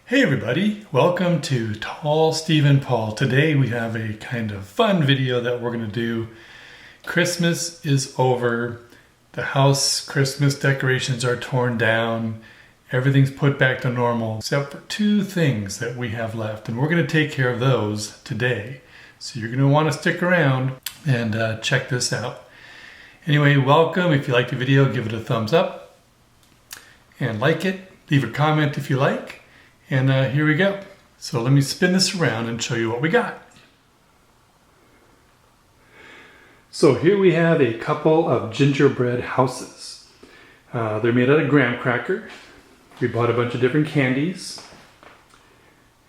Hey everybody, welcome to Tall Steve and Paul. Today we have a kind of fun video that we're going to do. Christmas is over. The house Christmas decorations are torn down. Everything's put back to normal except for two things that we have left, and we're going to take care of those today. So you're going to want to stick around and check this out. Anyway, welcome. If you like the video, give it a thumbs up and like it. Leave a comment if you like. And here we go. So let me spin this around and show you what we got. So here we have a couple of gingerbread houses. They're made out of graham cracker. We bought a bunch of different candies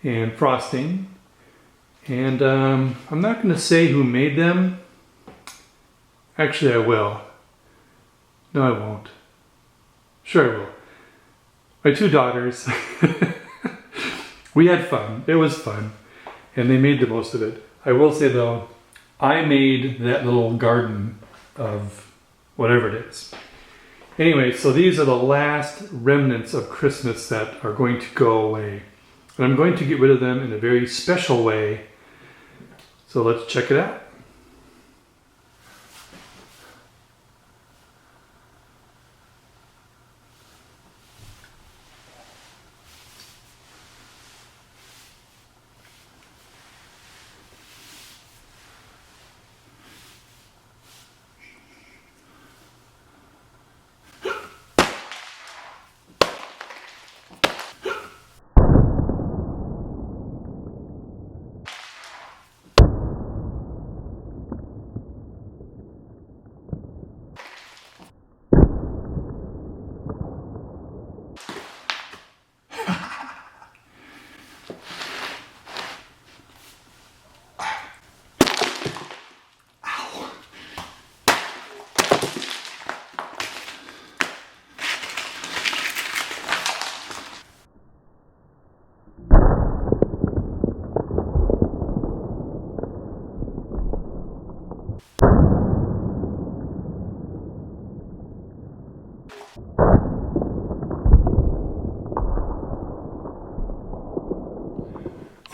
and frosting. And I'm not going to say who made them. Actually, I will. No, I won't. Sure I will. My two daughters. We had fun. It was fun. And they made the most of it. I will say though, I made that little garden of whatever it is. Anyway, so these are the last remnants of Christmas that are going to go away. And I'm going to get rid of them in a very special way. So let's check it out.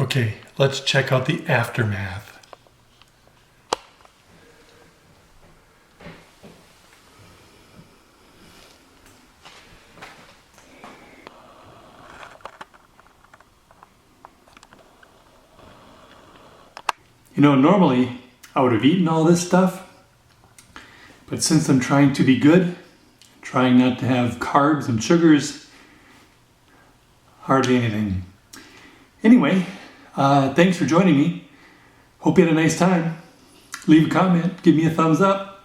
Okay, let's check out the aftermath. You know, normally I would have eaten all this stuff, but since I'm trying to be good, trying not to have carbs and sugars, hardly anything. Anyway, thanks for joining me. Hope you had a nice time. Leave a comment, give me a thumbs up,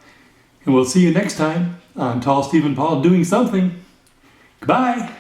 and we'll see you next time on Tall Steve and Paul doing something. Goodbye.